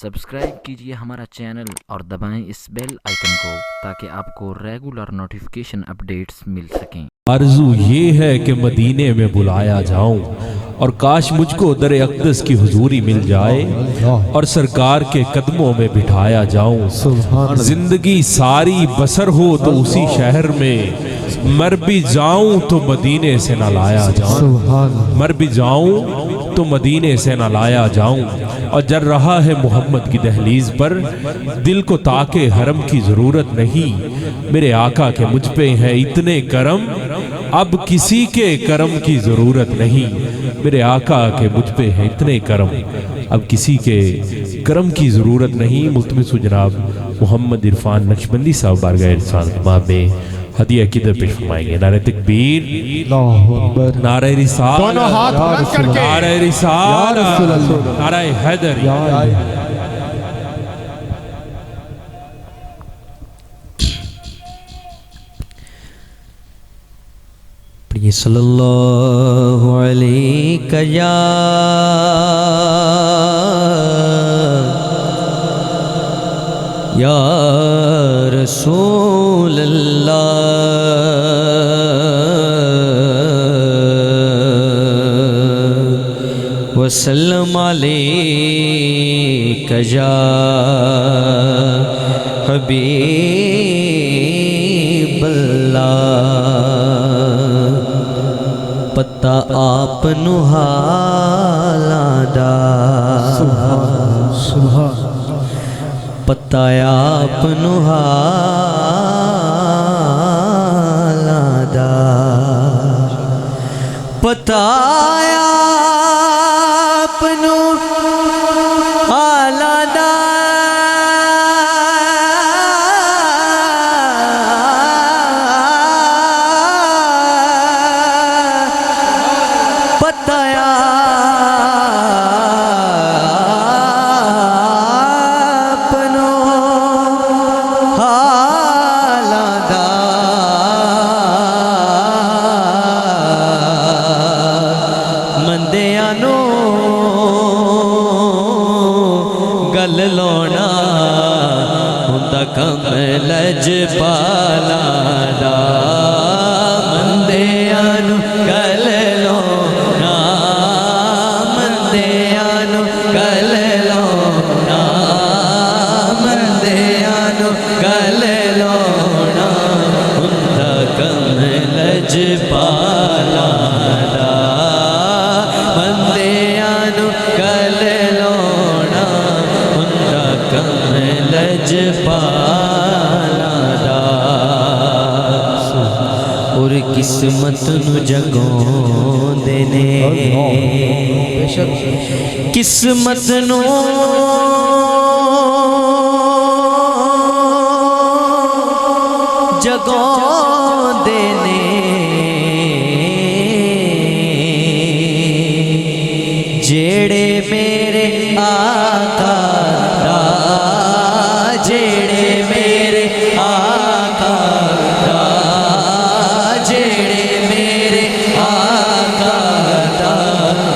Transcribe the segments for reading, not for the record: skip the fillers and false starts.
Subscribe کیجئے ہمارا channel اور دبائیں اس بیل آئیکن کو تاکہ آپ کو ریگولر نوٹیفیکیشن اپڈیٹس مل سکیں۔ آرزو یہ ہے کہ مدینے میں بلایا جاؤں اور کاش مجھ کو در اقدس کی حضوری مل جائے اور سرکار کے قدموں میں بٹھایا جاؤں۔ زندگی ساری بسر ہو تو اسی شہر میں، مر بھی جاؤں تو مدینے سے نہ لایا جاؤں، مر بھی جاؤں تو مدینے سے نہ لایا جاؤں۔ اور جر رہا ہے محمد کی دہلیز پر، دل کو تاکہ حرم کی ضرورت نہیں، میرے آقا کے مجھ پہ ہیں اتنے کرم، اب کسی کے کرم کی ضرورت نہیں، میرے آقا کے مجھ پہ ہیں اتنے کرم، اب کسی کے کرم کی ضرورت نہیں۔ ملتمس جناب محمد عرفان نقشبندی صاحب بارگاہ ارسال خدمات میں ہدیہ عقیدت پیش فرمائیں گے۔ نعرہ تکبیر، نعرہ رسالت، نعرہ رسالت، نعرہ حیدر۔ پڑھیے صلی اللہ علیہ یا رسول اللہ وسلم علیک یا حبیب اللہ۔ پتہ آپ نو حالاں دا، پتہ آپ نو حالاں دا، پتہ آپ نو حالاں دا، پتہ آپ نو حالاں دا، مندیاں نو گل لونا ہوندا کم لجپالاں دا، مندیاں نو گل لونا، مندیاں نو گل لونا، مندیاں نو گل لونا ہوندا کم لجپالاں دا، مندیاں نو گل لونا ہوندا کم لجپالاں دا۔ اور قسمت نو جگوں دینے، قسمت نو جگوں دینے، جیڑے میرے آقا دا، جیڑے میرے آقا دا، جیڑے میرے آقا دا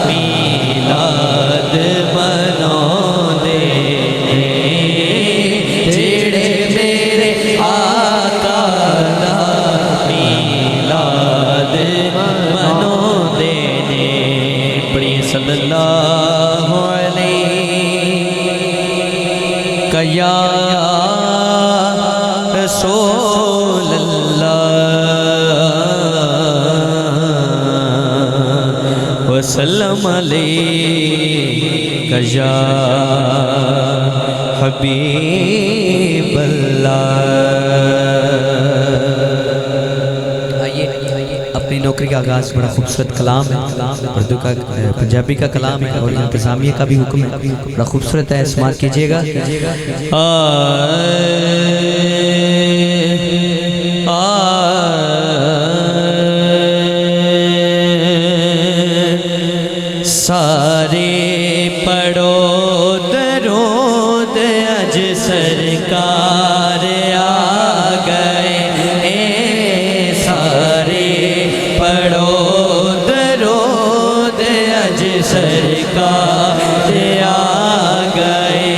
میلاد مناؤندے نے، جیڑے میرے آقا دا میلاد مناؤندے نے۔ پڑھیے صلی اللہ علیہ یا رسول اللہ وسلم علیک یا حبیب اللہ۔ اپنی نوکری کا آغاز بڑا خوبصورت کلام ہے، اردو کا پنجابی کا کلام ہے اور انتظامیہ کا بھی حکم ہے، بڑا خوبصورت ہے، سماعت کیجئے گا۔ سارے پڑھو درود اج سرکار آ گئے، سارے پڑھو درود اج سرکار آ گئے،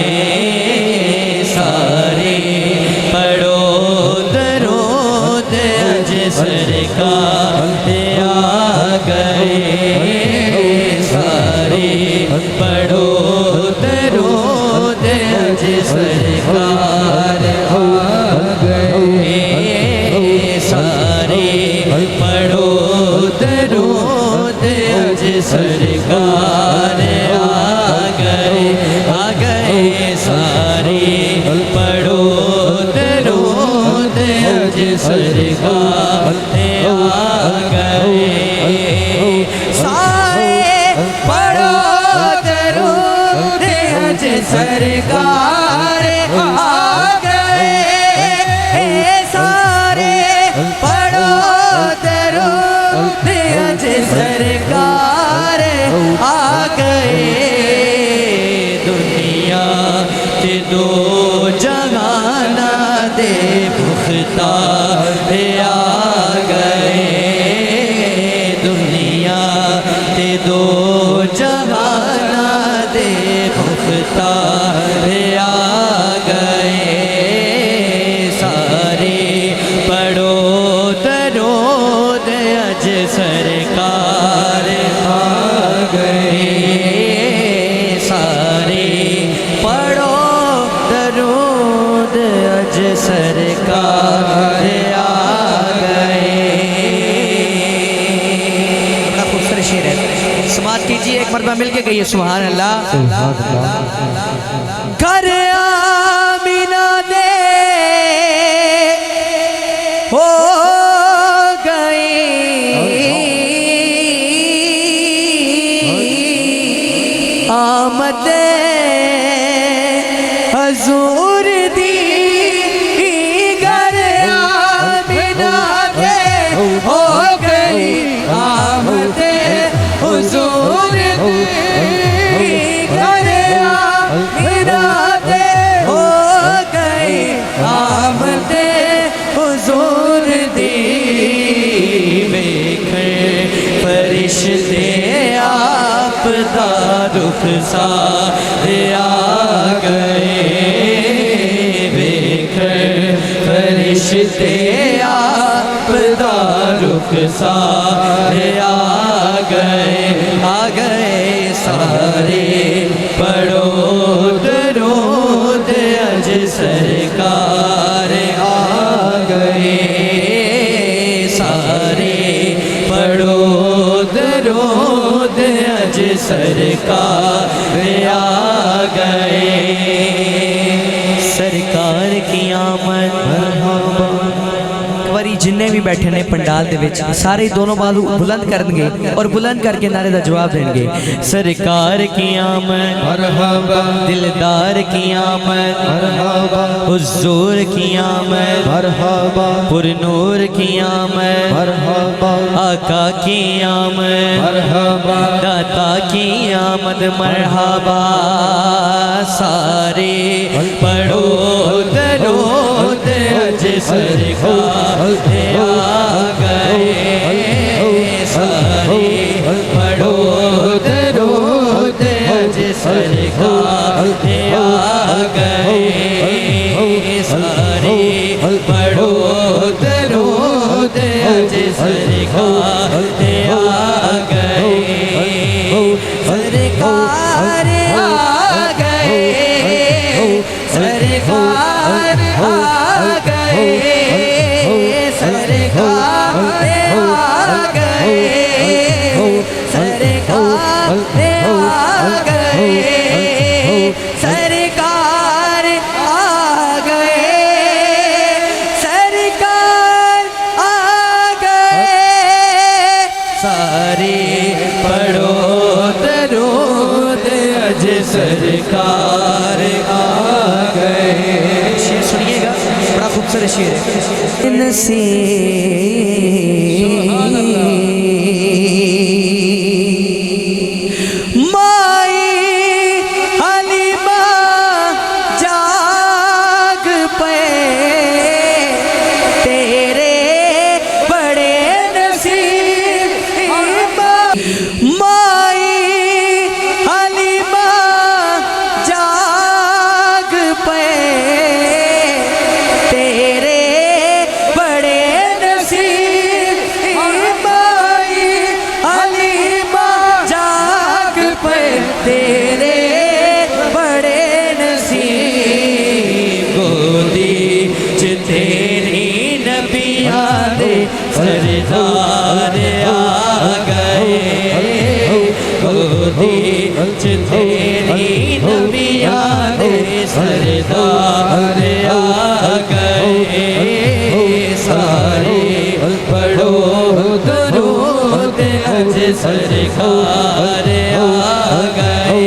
सरकार आ गए सारे पढ़ो दरूद अज सरकार आ गए दुनिया के दो जहाना दे मुख्तार आ गए दुनिया के दो जहाना दे मुख्तार आ गए सारे पढ़ो दरूद अज सरकार आ गए सारे पढ़ो दरूद अज सरकार आ गए। बड़ा खूबसूरत शेर है, समाज कीजिए एक मरतबा मिल के गई सुभान अल्लाह। घर आमिना दे हो आमद हजूर दी घर आमिना दे हो गई आमद हुजूर दी घर आमिना दे हो गई आमद हुजूर दी वेखे फरिश्ते आप दारुख सारे आ गए वेखे फरिश्ते आप दारुख सारे आ गए सारे पढ़ो दरूद अज सरकार आ गए सारे पढ़ो दरूद अज सरकार आ गए सरकार की आमद जिन्ने भी बैठे ने पंडाल दे विच सारे दोनों बाजू बुलंद करनगे और बुलंद करके नारे दा जवाब देंगे सरकार की आमद मरहबा दिलदार की आमद मरहबा हुजूर की आमद मरहबा पुरनूर की आमद मरहबा आका की आमद मरहबा दाता की आमद मरहबा सारे पढ़ो दरूद अज सरकार आ गए सारे पढ़ो दरूद अज सरकार आ गए सारे पढ़ो दरूद अज सरकार आ गए सरकार आ गए सरकार आ गए सरकार आ गए सरकार आ गए सरकार आ गए सरकार आ गए सारे पढ़ो दरूद अज सरकार आ गए। शेर सुनिएगा, बड़ा खूबसूरत शेर है। माई हलीमा जाग पे तेरे बड़े नसीब माई हलीमा जाग पे तेरे बड़े नसीब माई हलीमा जाग पे तेरे बड़े नसीब गोदी च तेरी नबिया दे सरदार आ गए गोदी च तेरी नबिया दे सरदार आ गए सारे पढ़ो दरूद अज सरकार आ गए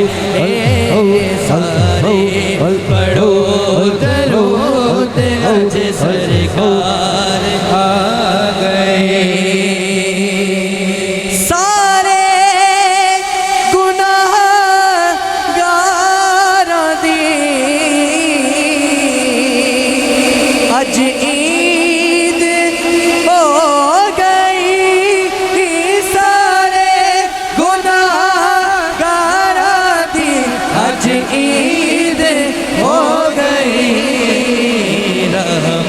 सारे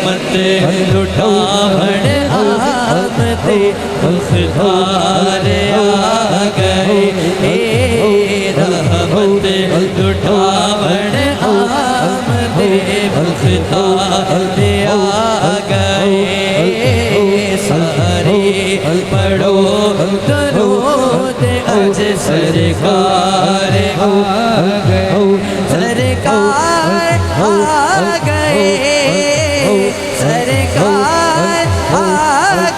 रहमत लुटावण आमदे मुख्तार आ गए, रहमत लुटावण आमदे मुख्तार आ गए। सारे पढ़ो दरूद अज सरकार आ गए, सरकार आ गए, सरकार आ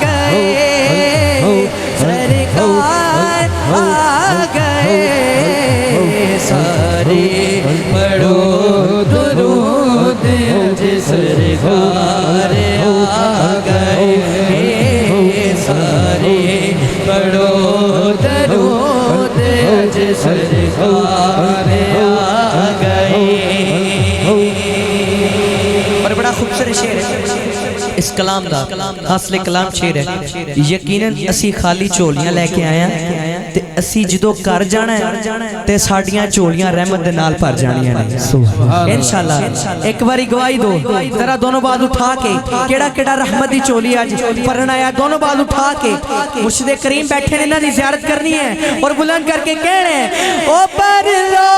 गए, सरकार आ गए। सारे पढ़ो दुरूद अज सरकार आ गए, सारे पढ़ो दरूद अज सरकार आ गए। और बड़ा खूबसूरत शेर है इस कलाम दा, हासिल कलाम शेर है। यकीनन असी खाली झोलियां लेके आए हैं ते असी जदों घर जाना है ते साडियां झोलियां रहमत दे नाल भर जानियां ने इंशाअल्लाह। एक बारी गवाही दो जरा, दोनों बाल उठा के, केड़ा केड़ा रहमत दी झोली अज भरन आया, दोनों बाल उठा के मुर्शिद करीम बैठे ने, इन्हां दी ज़ियारत करनी है और बुलंद करके कहना है, ओ पर लो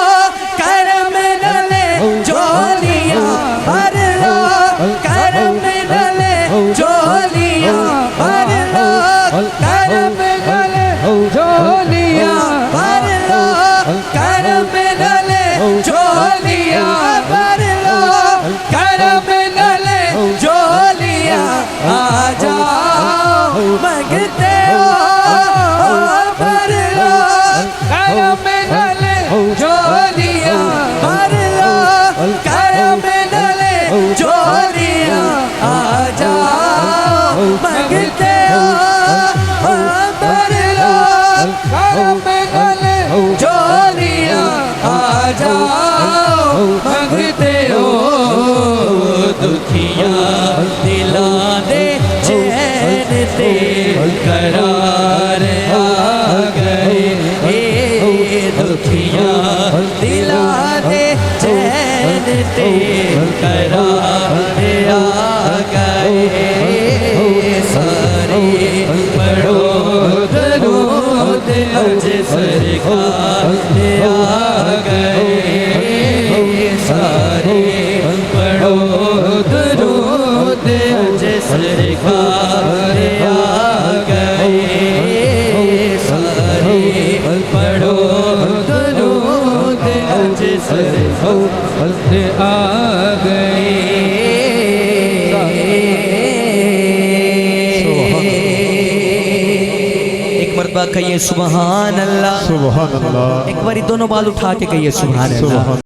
करम नाले झोलियां भर लो, करम नाले झोलियां भर लो, करम नाले झोलियां भर लो, करम नाले झोलियां भर लो, करम नाले झोलियां आ जाओ मंगते हो भर लो, करम नाले झोलियां भर लो, करम नाले झोलियां आ जाओ मंगते हो भर लो, करम नाले झोलियां आ जाओ मंगते हो। दुखियां दिला दे चैन ते करार आ गए, दुखियां दिला दे चैन ते करार आ गए। सारे पढ़ो दरूद अज सरकार आ गए, सारे पढ़ो दरूद अज सरकार आ गए, सारे पढ़ो दरूद अज सरकार आ गए। एक मरतबा कहिए सुबहान अल्लाह, सुभान अल्लाह। एक बारी दोनों बाल उठा के कहिए सुबहान अल्लाह।